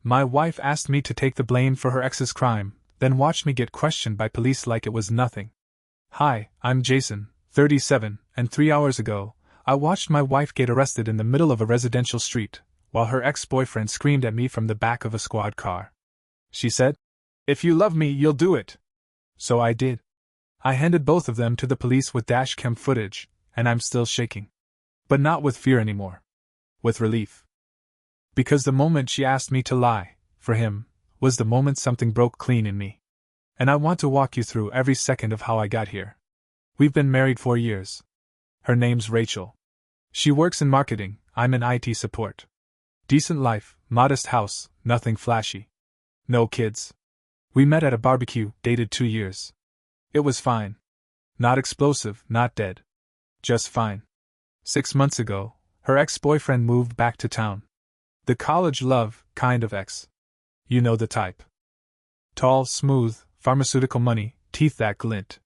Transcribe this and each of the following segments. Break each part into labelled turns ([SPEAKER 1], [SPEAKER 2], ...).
[SPEAKER 1] My wife asked me to take the blame for her ex's crime, then watched me get questioned by police like it was nothing. Hi, I'm Jason, 37, and 3 hours ago, I watched my wife get arrested in the middle of a residential street, while her ex-boyfriend screamed at me from the back of a squad car. She said, "If you love me, you'll do it." So I did. I handed both of them to the police with dashcam footage, and I'm still shaking. But not with fear anymore. With relief. Because the moment she asked me to lie, for him, was the moment something broke clean in me. And I want to walk you through every second of how I got here. We've been married 4 years. Her name's Rachel. She works in marketing, I'm in IT support. Decent life, modest house, nothing flashy. No kids. We met at a barbecue, dated 2 years. It was fine. Not explosive, not dead. Just fine. 6 months ago, her ex-boyfriend moved back to town. The college love, kind of ex. You know the type. Tall, smooth, pharmaceutical money, teeth that glint.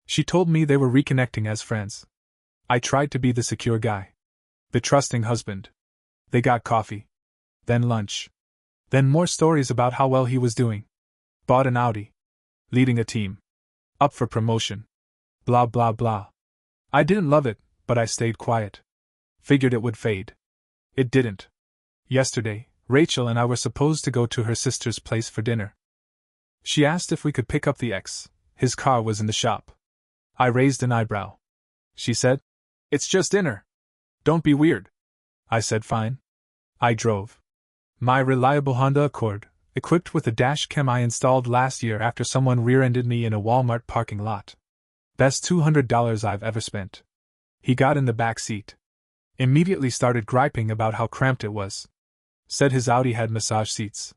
[SPEAKER 1] She told me they were reconnecting as friends. I tried to be the secure guy. The trusting husband. They got coffee. Then lunch. Then more stories about how well he was doing. Bought an Audi. Leading a team. Up for promotion. Blah blah blah. I didn't love it, but I stayed quiet. Figured it would fade. It didn't. Yesterday, Rachel and I were supposed to go to her sister's place for dinner. She asked if we could pick up the ex. His car was in the shop. I raised an eyebrow. She said, "It's just dinner. Don't be weird." I said fine. I drove. My reliable Honda Accord, equipped with a dash cam I installed last year after someone rear-ended me in a Walmart parking lot. Best $200 I've ever spent. He got in the back seat. Immediately started griping about how cramped it was. Said his Audi had massage seats.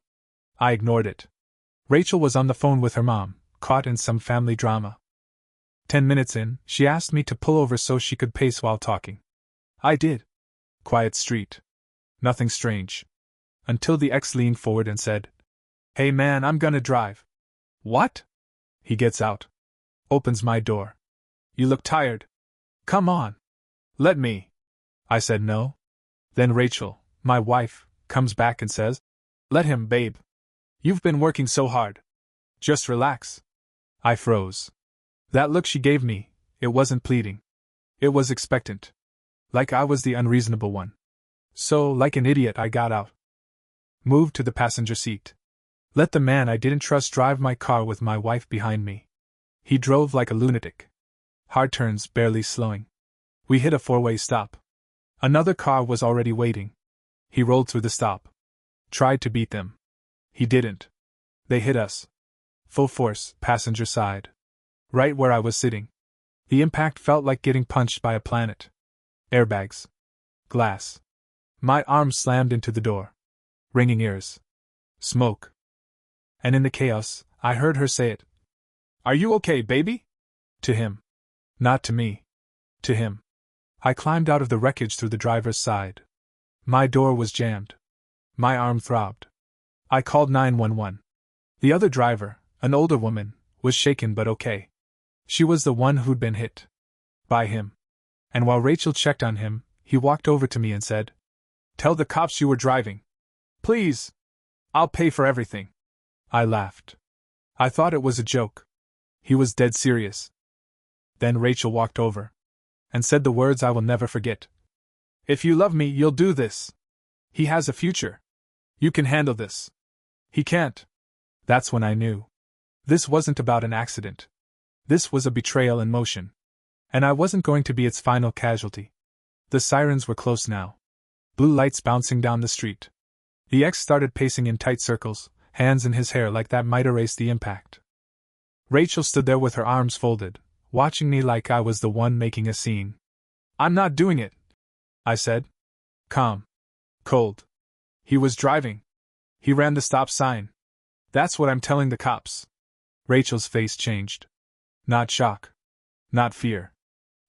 [SPEAKER 1] I ignored it. Rachel was on the phone with her mom, caught in some family drama. 10 minutes in, she asked me to pull over so she could pace while talking. I did. Quiet street. Nothing strange. Until the ex leaned forward and said, "Hey man, I'm gonna drive." What? He gets out. Opens my door. "You look tired. Come on. Let me." I said no. Then Rachel, my wife, comes back and says, "Let him, babe. You've been working so hard. Just relax." I froze. That look she gave me, it wasn't pleading. It was expectant. Like I was the unreasonable one. So, like an idiot, I got out. Moved to the passenger seat. Let the man I didn't trust drive my car with my wife behind me. He drove like a lunatic. Hard turns, barely slowing. We hit a 4-way stop. Another car was already waiting. He rolled through the stop. Tried to beat them. He didn't. They hit us. Full force, passenger side. Right where I was sitting. The impact felt like getting punched by a planet. Airbags. Glass. My arm slammed into the door. Ringing ears. Smoke. And in the chaos, I heard her say it. "Are you okay, baby?" To him. Not to me. To him. I climbed out of the wreckage through the driver's side. My door was jammed. My arm throbbed. I called 911. The other driver, an older woman, was shaken but okay. She was the one who'd been hit. By him. And while Rachel checked on him, he walked over to me and said, "Tell the cops you were driving. Please. I'll pay for everything." I laughed. I thought it was a joke. He was dead serious. Then Rachel walked over. And said the words I will never forget. "If you love me, you'll do this. He has a future. You can handle this. He can't." That's when I knew. This wasn't about an accident. This was a betrayal in motion. And I wasn't going to be its final casualty. The sirens were close now. Blue lights bouncing down the street. The ex started pacing in tight circles, hands in his hair like that might erase the impact. Rachel stood there with her arms folded, watching me like I was the one making a scene. "I'm not doing it," I said. Calm. Cold. He was driving. He ran the stop sign. That's what I'm telling the cops. Rachel's face changed. Not shock. Not fear.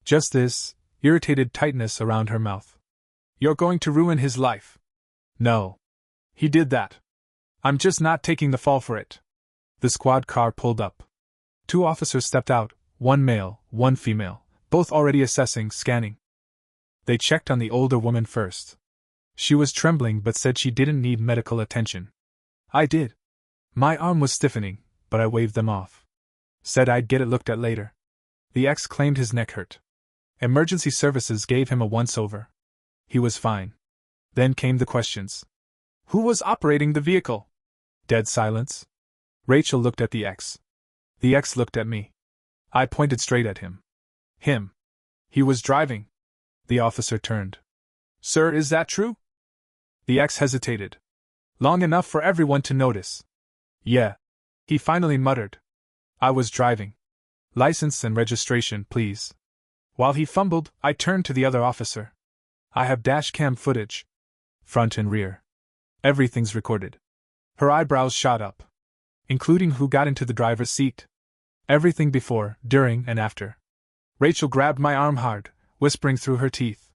[SPEAKER 1] Just this irritated tightness around her mouth. "You're going to ruin his life." "No. He did that. I'm just not taking the fall for it." The squad car pulled up. 2 officers stepped out, 1 male, 1 female, both already assessing, scanning. They checked on the older woman first. She was trembling but said she didn't need medical attention. I did. My arm was stiffening, but I waved them off. Said I'd get it looked at later. The ex claimed his neck hurt. Emergency services gave him a once-over. He was fine. Then came the questions. Who was operating the vehicle? Dead silence. Rachel looked at the ex. The ex looked at me. I pointed straight at him. Him. He was driving. The officer turned. Sir, is that true? The ex hesitated. Long enough for everyone to notice. Yeah. He finally muttered. I was driving. License and registration, please. While he fumbled, I turned to the other officer. I have dash cam footage. Front and rear. Everything's recorded. Her eyebrows shot up. Including who got into the driver's seat. Everything before, during, and after. Rachel grabbed my arm hard, whispering through her teeth.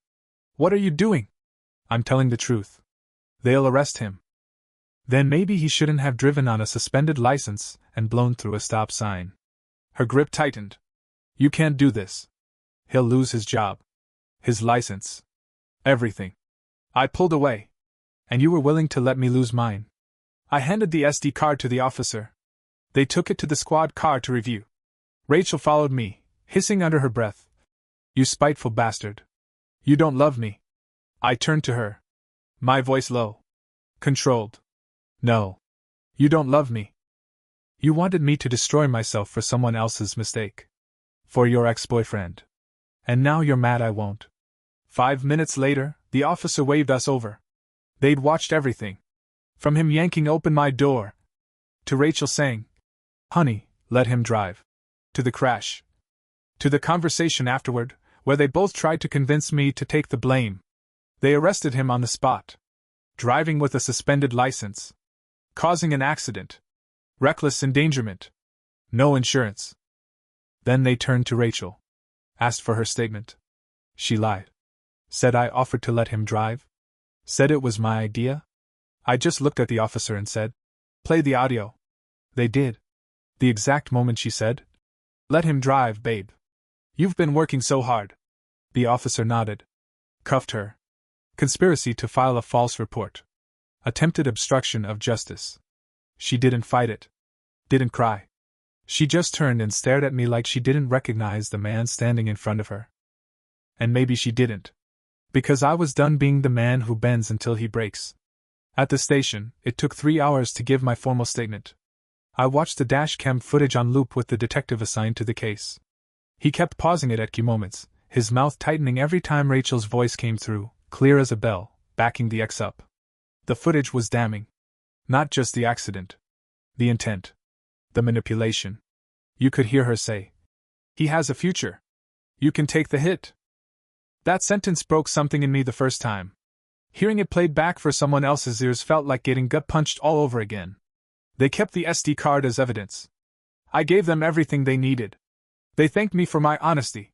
[SPEAKER 1] What are you doing? I'm telling the truth. They'll arrest him. Then maybe he shouldn't have driven on a suspended license and blown through a stop sign. Her grip tightened. You can't do this. He'll lose his job. His license. Everything. I pulled away. And you were willing to let me lose mine. I handed the SD card to the officer. They took it to the squad car to review. Rachel followed me, hissing under her breath. You spiteful bastard. You don't love me. I turned to her. My voice low. Controlled. No. You don't love me. You wanted me to destroy myself for someone else's mistake. For your ex-boyfriend. And now you're mad I won't. 5 minutes later, the officer waved us over. They'd watched everything. From him yanking open my door, to Rachel saying, Honey, let him drive. To the crash. To the conversation afterward, where they both tried to convince me to take the blame. They arrested him on the spot. Driving with a suspended license. Causing an accident. Reckless endangerment. No insurance. Then they turned to Rachel. Asked for her statement. She lied. Said I offered to let him drive. Said it was my idea. I just looked at the officer and said, Play the audio. They did. The exact moment she said, Let him drive, babe. You've been working so hard. The officer nodded. Cuffed her. Conspiracy to file a false report. Attempted obstruction of justice. She didn't fight it. Didn't cry. She just turned and stared at me like she didn't recognize the man standing in front of her. And maybe she didn't. Because I was done being the man who bends until he breaks. At the station, it took 3 hours to give my formal statement. I watched the dashcam footage on loop with the detective assigned to the case. He kept pausing it at key moments, his mouth tightening every time Rachel's voice came through, clear as a bell, backing the ex up. The footage was damning. Not just the accident. The intent. The manipulation. You could hear her say, He has a future. You can take the hit. That sentence broke something in me the first time. Hearing it played back for someone else's ears felt like getting gut-punched all over again. They kept the SD card as evidence. I gave them everything they needed. They thanked me for my honesty.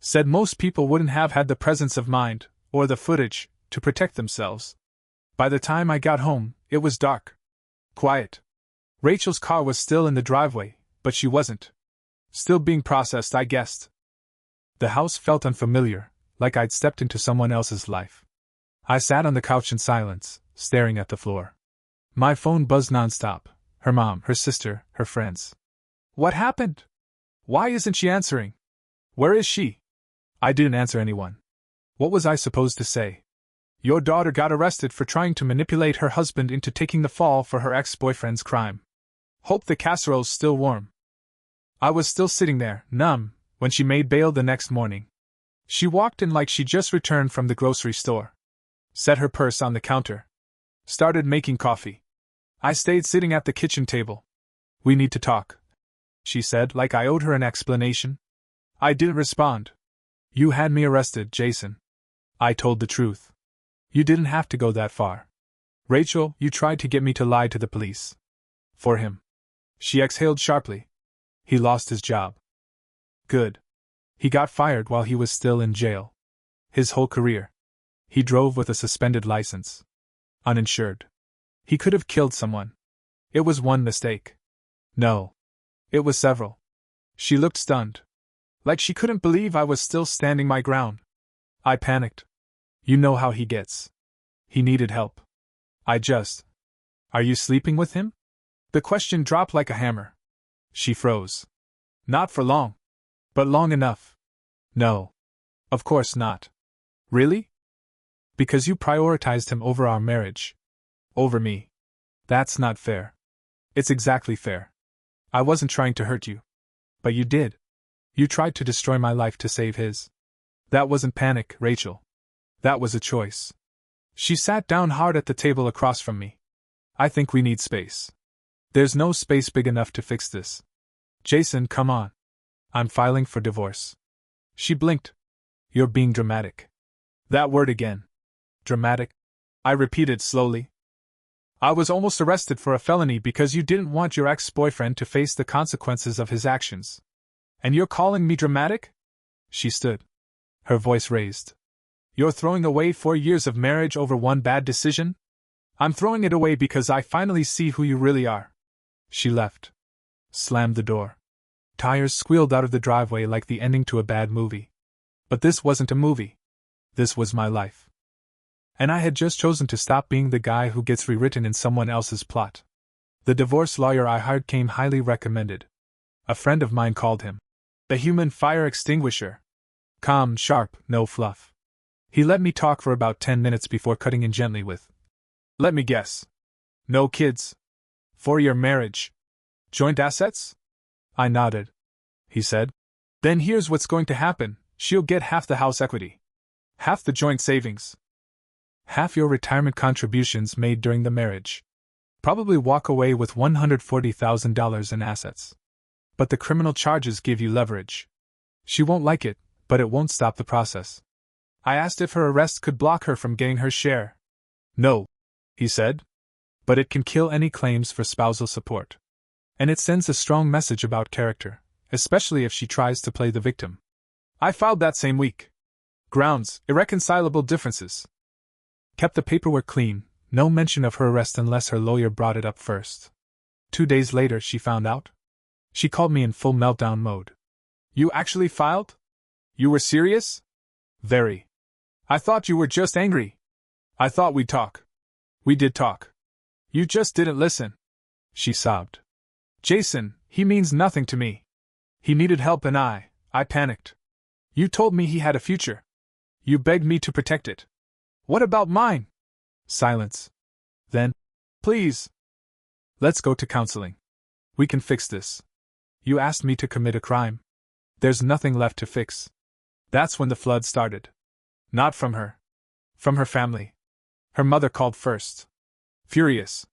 [SPEAKER 1] Said most people wouldn't have had the presence of mind, or the footage, to protect themselves. By the time I got home, it was dark. Quiet. Rachel's car was still in the driveway, but she wasn't. Still being processed, I guessed. The house felt unfamiliar, like I'd stepped into someone else's life. I sat on the couch in silence, staring at the floor. My phone buzzed nonstop. Her mom, her sister, her friends. What happened? Why isn't she answering? Where is she? I didn't answer anyone. What was I supposed to say? Your daughter got arrested for trying to manipulate her husband into taking the fall for her ex-boyfriend's crime. Hope the casserole's still warm. I was still sitting there, numb, when she made bail the next morning. She walked in like she just returned from the grocery store. Set her purse on the counter. Started making coffee. I stayed sitting at the kitchen table. We need to talk, she said, like I owed her an explanation. I didn't respond. You had me arrested, Jason. I told the truth. You didn't have to go that far. Rachel, you tried to get me to lie to the police. For him. She exhaled sharply. He lost his job. Good. He got fired while he was still in jail. His whole career. He drove with a suspended license. Uninsured. He could have killed someone. It was one mistake. No. It was several. She looked stunned. Like she couldn't believe I was still standing my ground. I panicked. You know how he gets. He needed help. I just Are you sleeping with him? The question dropped like a hammer. She froze. Not for long. But long enough. No. Of course not. Really? Because you prioritized him over our marriage. Over me. That's not fair. It's exactly fair. I wasn't trying to hurt you. But you did. You tried to destroy my life to save his. That wasn't panic, Rachel. That was a choice. She sat down hard at the table across from me. I think we need space. There's no space big enough to fix this. Jason, come on. I'm filing for divorce. She blinked. You're being dramatic. That word again. Dramatic? I repeated slowly. I was almost arrested for a felony because you didn't want your ex-boyfriend to face the consequences of his actions. And you're calling me dramatic? She stood. Her voice raised. You're throwing away 4 years of marriage over one bad decision? I'm throwing it away because I finally see who you really are. She left. Slammed the door. Tires squealed out of the driveway like the ending to a bad movie. But this wasn't a movie. This was my life. And I had just chosen to stop being the guy who gets rewritten in someone else's plot. The divorce lawyer I hired came highly recommended. A friend of mine called him the human fire extinguisher. Calm, sharp, no fluff. He let me talk for about 10 minutes before cutting in gently with, let me guess. No kids. 4-year marriage. Joint assets? I nodded. He said, then here's what's going to happen. She'll get half the house equity. Half the joint savings. Half your retirement contributions made during the marriage. Probably walk away with $140,000 in assets. But the criminal charges give you leverage. She won't like it, but it won't stop the process. I asked if her arrest could block her from getting her share. No, he said. But it can kill any claims for spousal support. And it sends a strong message about character, especially if she tries to play the victim. I filed that same week. Grounds, irreconcilable differences. Kept the paperwork clean, no mention of her arrest unless her lawyer brought it up first. 2 days later she found out. She called me in full meltdown mode. You actually filed? You were serious? Very. I thought you were just angry. I thought we'd talk. We did talk. You just didn't listen. She sobbed. Jason, he means nothing to me. He needed help and I panicked. You told me he had a future. You begged me to protect it. What about mine? Silence. Then, please. Let's go to counseling. We can fix this. You asked me to commit a crime. There's nothing left to fix. That's when the flood started. Not from her. From her family. Her mother called first. Furious.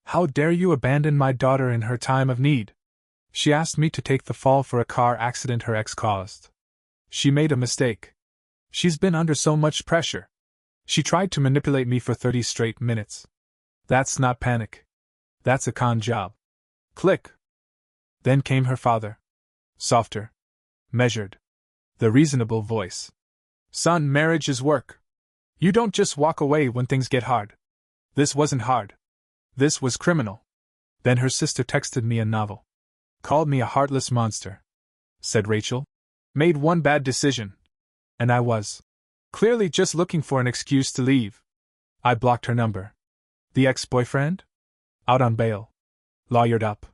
[SPEAKER 1] How dare you abandon my daughter in her time of need? She asked me to take the fall for a car accident her ex caused. She made a mistake. She's been under so much pressure. She tried to manipulate me for 30 straight minutes. That's not panic. That's a con job. Click. Then came her father. Softer. Measured. The reasonable voice. Son, marriage is work. You don't just walk away when things get hard. This wasn't hard. This was criminal. Then her sister texted me a novel. Called me a heartless monster. Said Rachel. Made one bad decision. And I was. Clearly just looking for an excuse to leave. I blocked her number. The ex-boyfriend? Out on bail. Lawyered up.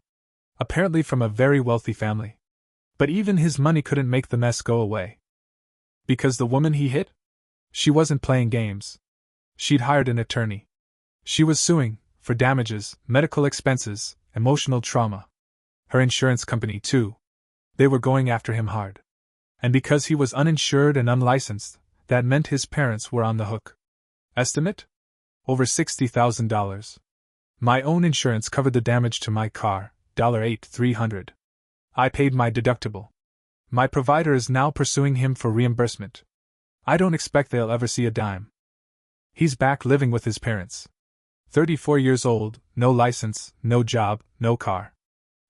[SPEAKER 1] Apparently from a very wealthy family. But even his money couldn't make the mess go away. Because the woman he hit? She wasn't playing games. She'd hired an attorney. She was suing, for damages, medical expenses, emotional trauma. Her insurance company, too. They were going after him hard. And because he was uninsured and unlicensed, that meant his parents were on the hook. Estimate? Over $60,000. My own insurance covered the damage to my car, $8,300. I paid my deductible. My provider is now pursuing him for reimbursement. I don't expect they'll ever see a dime. He's back living with his parents. 34 years old, no license, no job, no car.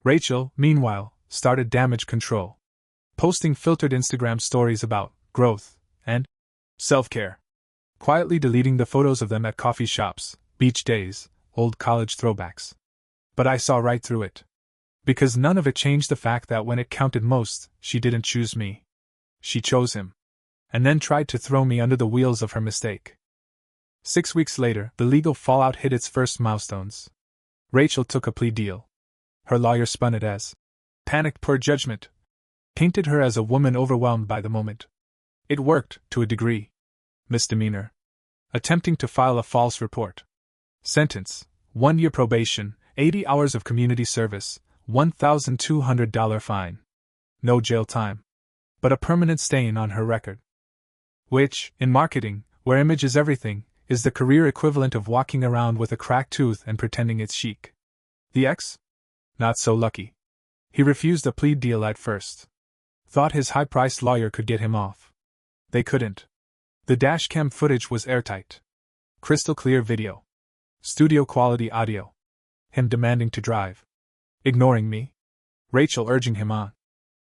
[SPEAKER 1] Rachel, meanwhile, started damage control. Posting filtered Instagram stories about growth and self-care. Quietly deleting the photos of them at coffee shops, beach days, old college throwbacks. But I saw right through it. Because none of it changed the fact that when it counted most, she didn't choose me. She chose him. And then tried to throw me under the wheels of her mistake. 6 weeks later, the legal fallout hit its first milestones. Rachel took a plea deal. Her lawyer spun it as panicked poor judgment, painted her as a woman overwhelmed by the moment. It worked, to a degree. Misdemeanor. Attempting to file a false report. Sentence: 1 year probation, 80 hours of community service, $1,200 fine. No jail time. But a permanent stain on her record. Which, in marketing, where image is everything, is the career equivalent of walking around with a cracked tooth and pretending it's chic. The ex? Not so lucky. He refused a plea deal at first. Thought his high-priced lawyer could get him off. They couldn't. The dashcam footage was airtight. Crystal clear video. Studio quality audio. Him demanding to drive. Ignoring me. Rachel urging him on.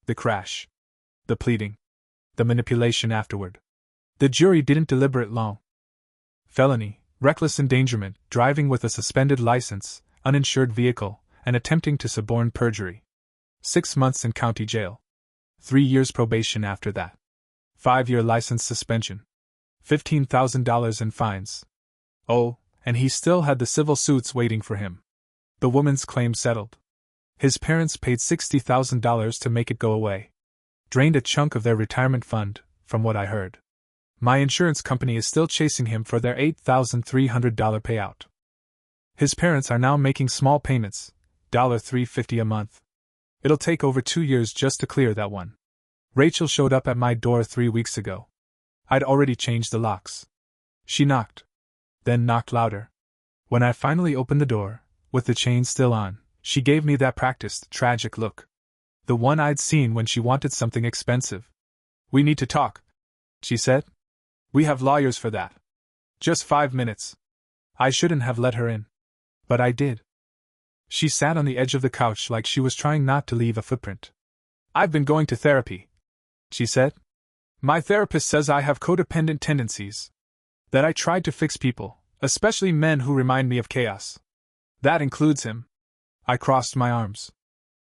[SPEAKER 1] The crash. The pleading. The manipulation afterward. The jury didn't deliberate long. Felony, reckless endangerment, driving with a suspended license, uninsured vehicle, and attempting to suborn perjury. 6 months in county jail. 3 years probation after that. 5-year license suspension. $15,000 in fines. Oh, and he still had the civil suits waiting for him. The woman's claim settled. His parents paid $60,000 to make it go away. Drained a chunk of their retirement fund, from what I heard. My insurance company is still chasing him for their $8,300 payout. His parents are now making small payments, $350 a month. It'll take over 2 years just to clear that one. Rachel showed up at my door 3 weeks ago. I'd already changed the locks. She knocked. Then knocked louder. When I finally opened the door, with the chain still on, she gave me that practiced, tragic look. The one I'd seen when she wanted something expensive. We need to talk, she said. We have lawyers for that. Just 5 minutes. I shouldn't have let her in. But I did. She sat on the edge of the couch like she was trying not to leave a footprint. I've been going to therapy, she said. My therapist says I have codependent tendencies. That I tried to fix people, especially men who remind me of chaos. That includes him. I crossed my arms.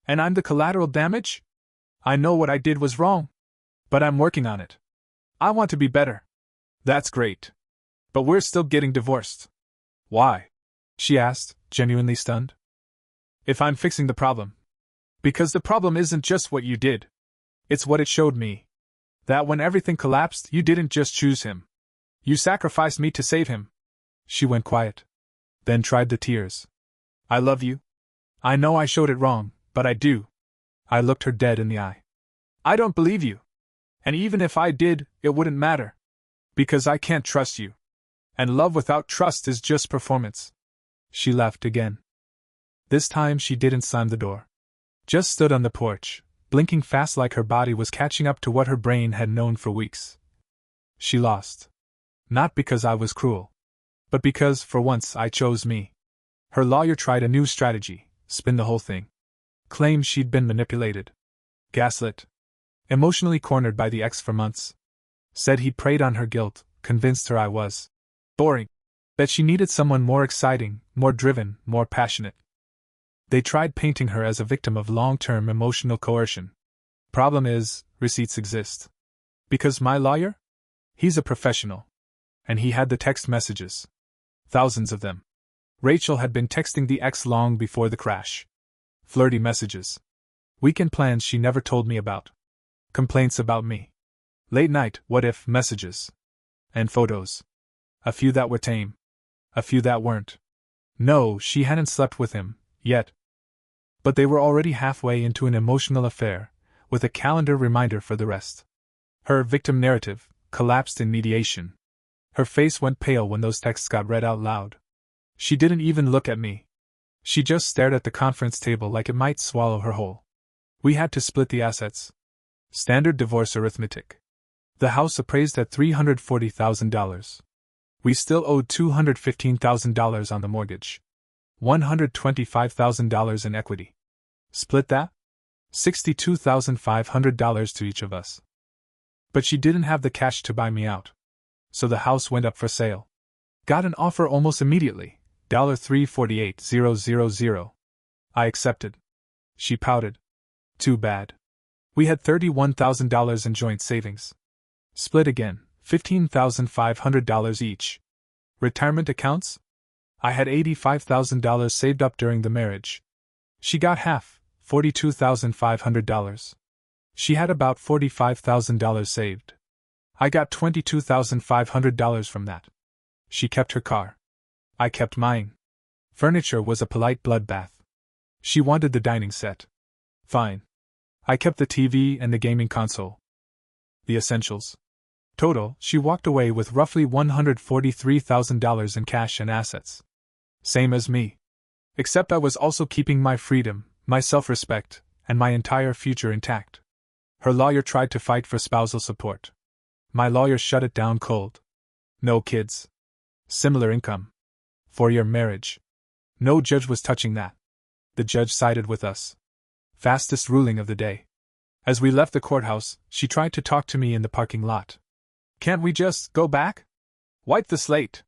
[SPEAKER 1] And I'm the collateral damage? I know what I did was wrong. But I'm working on it. I want to be better. That's great. But we're still getting divorced. Why? She asked, genuinely stunned. If I'm fixing the problem. Because the problem isn't just what you did. It's what it showed me. That when everything collapsed, you didn't just choose him. You sacrificed me to save him. She went quiet. Then tried the tears. I love you. I know I showed it wrong, but I do. I looked her dead in the eye. I don't believe you. And even if I did, it wouldn't matter. Because I can't trust you. And love without trust is just performance. She laughed again. This time she didn't slam the door. Just stood on the porch, blinking fast like her body was catching up to what her brain had known for weeks. She lost. Not because I was cruel. But because, for once, I chose me. Her lawyer tried a new strategy, spin the whole thing. Claimed she'd been manipulated. Gaslit. Emotionally cornered by the ex for months. Said he preyed on her guilt, convinced her I was boring. That she needed someone more exciting, more driven, more passionate. They tried painting her as a victim of long-term emotional coercion. Problem is, receipts exist. Because my lawyer? He's a professional. And he had the text messages. Thousands of them. Rachel had been texting the ex long before the crash. Flirty messages. Weekend plans she never told me about. Complaints about me. Late night, what if messages. And photos. A few that were tame. A few that weren't. No, she hadn't slept with him, yet. But they were already halfway into an emotional affair, with a calendar reminder for the rest. Her victim narrative collapsed in mediation. Her face went pale when those texts got read out loud. She didn't even look at me. She just stared at the conference table like it might swallow her whole. We had to split the assets. Standard divorce arithmetic. The house appraised at $340,000. We still owed $215,000 on the mortgage. $125,000 in equity. Split that? $62,500 to each of us. But she didn't have the cash to buy me out. So the house went up for sale. Got an offer almost immediately, $348,000. I accepted. She pouted. Too bad. We had $31,000 in joint savings. Split again, $15,500 each. Retirement accounts? I had $85,000 saved up during the marriage. She got half, $42,500. She had about $45,000 saved. I got $22,500 from that. She kept her car. I kept mine. Furniture was a polite bloodbath. She wanted the dining set. Fine. I kept the TV and the gaming console. The essentials. Total, she walked away with roughly $143,000 in cash and assets. Same as me. Except I was also keeping my freedom, my self-respect, and my entire future intact. Her lawyer tried to fight for spousal support. My lawyer shut it down cold. No kids. Similar income. 4-year marriage. No judge was touching that. The judge sided with us. Fastest ruling of the day. As we left the courthouse, she tried to talk to me in the parking lot. Can't we just go back? Wipe the slate.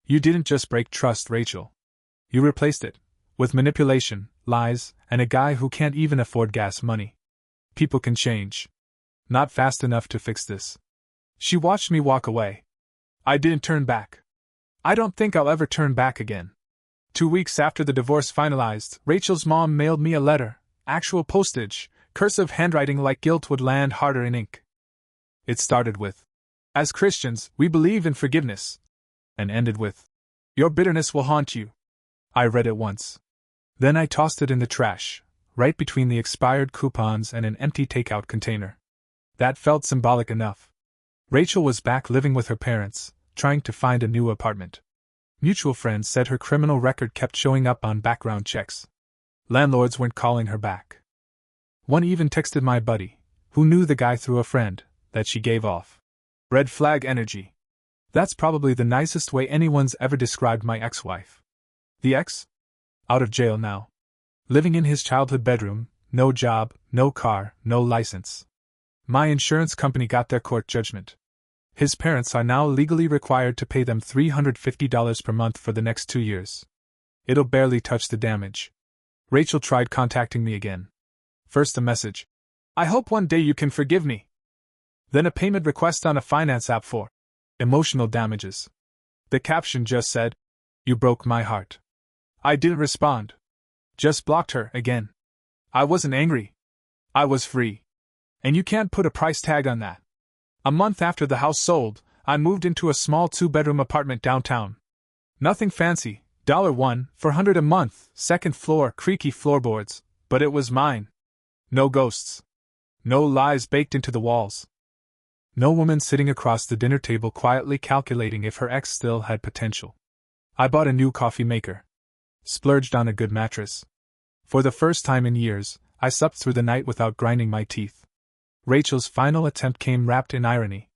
[SPEAKER 1] You didn't just break trust, Rachel. You replaced it with manipulation, lies, and a guy who can't even afford gas money. People can change. Not fast enough to fix this. She watched me walk away. I didn't turn back. I don't think I'll ever turn back again. 2 weeks after the divorce finalized, Rachel's mom mailed me a letter, actual postage, cursive handwriting like guilt would land harder in ink. It started with, "As Christians, we believe in forgiveness," and ended with, "Your bitterness will haunt you." I read it once. Then I tossed it in the trash, right between the expired coupons and an empty takeout container. That felt symbolic enough. Rachel was back living with her parents, trying to find a new apartment. Mutual friends said her criminal record kept showing up on background checks. Landlords weren't calling her back. One even texted my buddy, who knew the guy through a friend, that she gave off red flag energy. That's probably the nicest way anyone's ever described my ex-wife. The ex? Out of jail now. Living in his childhood bedroom, no job, no car, no license. My insurance company got their court judgment. His parents are now legally required to pay them $350 per month for the next 2 years. It'll barely touch the damage. Rachel tried contacting me again. First a message. "I hope one day you can forgive me." Then a payment request on a finance app for emotional damages. The caption just said, "You broke my heart." I didn't respond. Just blocked her again. I wasn't angry. I was free. And you can't put a price tag on that. A month after the house sold, I moved into a small 2-bedroom apartment downtown. Nothing fancy, $1 a month, second floor, creaky floorboards, but it was mine. No ghosts. No lies baked into the walls. No woman sitting across the dinner table quietly calculating if her ex still had potential. I bought a new coffee maker. Splurged on a good mattress. For the first time in years, I slept through the night without grinding my teeth. Rachel's final attempt came wrapped in irony.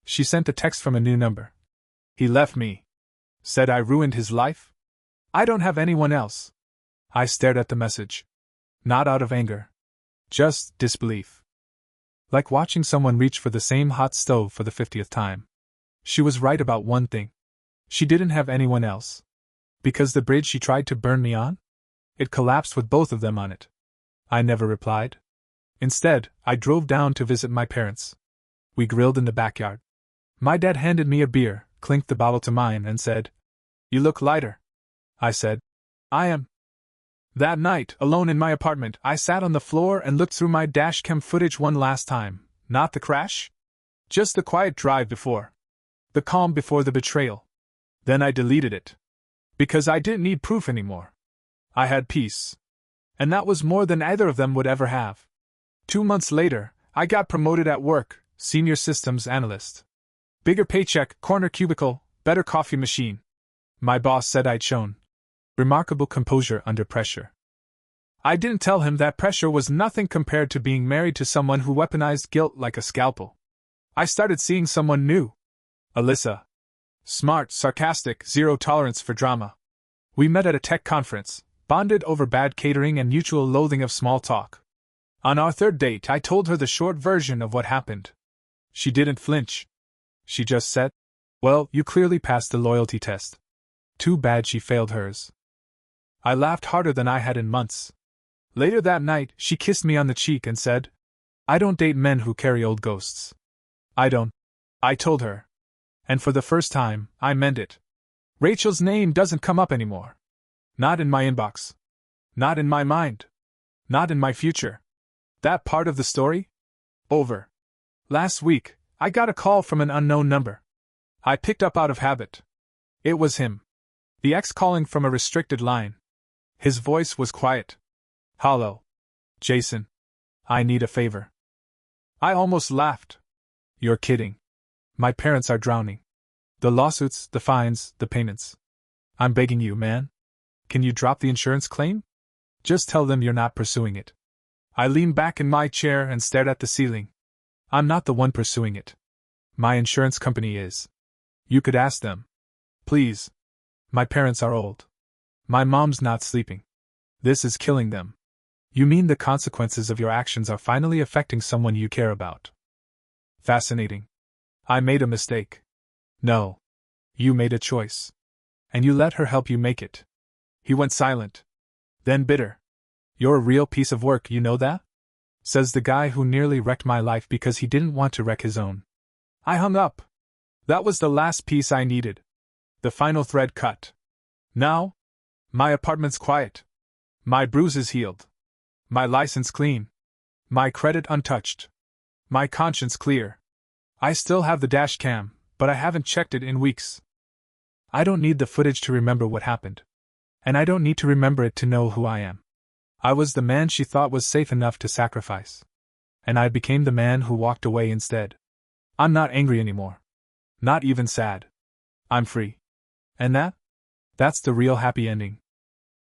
[SPEAKER 1] She sent a text from a new number. "He left me. Said I ruined his life? I don't have anyone else." I stared at the message. Not out of anger. Just disbelief. Like watching someone reach for the same hot stove for the 50th time. She was right about one thing. She didn't have anyone else. Because the bridge she tried to burn me on? It collapsed with both of them on it. I never replied. Instead, I drove down to visit my parents. We grilled in the backyard. My dad handed me a beer, clinked the bottle to mine, and said, "You look lighter." I said, "I am." That night, alone in my apartment, I sat on the floor and looked through my dashcam footage one last time. Not the crash? Just the quiet drive before. The calm before the betrayal. Then I deleted it. Because I didn't need proof anymore. I had peace. And that was more than either of them would ever have. 2 months later, I got promoted at work, senior systems analyst. Bigger paycheck, corner cubicle, better coffee machine. My boss said I'd shown remarkable composure under pressure. I didn't tell him that pressure was nothing compared to being married to someone who weaponized guilt like a scalpel. I started seeing someone new. Alyssa. Smart, sarcastic, zero tolerance for drama. We met at a tech conference, bonded over bad catering and mutual loathing of small talk. On our third date, I told her the short version of what happened. She didn't flinch. She just said, "Well, you clearly passed the loyalty test." Too bad she failed hers. I laughed harder than I had in months. Later that night, she kissed me on the cheek and said, "I don't date men who carry old ghosts." I don't. I told her. And for the first time, I meant it. Rachel's name doesn't come up anymore. Not in my inbox. Not in my mind. Not in my future. That part of the story? Over. Last week, I got a call from an unknown number. I picked up out of habit. It was him. The ex calling from a restricted line. His voice was quiet. Hello. Jason. I need a favor. I almost laughed. You're kidding. My parents are drowning. The lawsuits, the fines, the payments. I'm begging you, man. Can you drop the insurance claim? Just tell them you're not pursuing it. I leaned back in my chair and stared at the ceiling. I'm not the one pursuing it. My insurance company is. You could ask them. Please. My parents are old. My mom's not sleeping. This is killing them. You mean the consequences of your actions are finally affecting someone you care about? Fascinating. I made a mistake. No. You made a choice. And you let her help you make it. He went silent. Then bitter. You're a real piece of work, you know that? Says the guy who nearly wrecked my life because he didn't want to wreck his own. I hung up. That was the last piece I needed. The final thread cut. Now? My apartment's quiet. My bruises healed. My license clean. My credit untouched. My conscience clear. I still have the dash cam, but I haven't checked it in weeks. I don't need the footage to remember what happened. And I don't need to remember it to know who I am. I was the man she thought was safe enough to sacrifice. And I became the man who walked away instead. I'm not angry anymore. Not even sad. I'm free. And that's the real happy ending.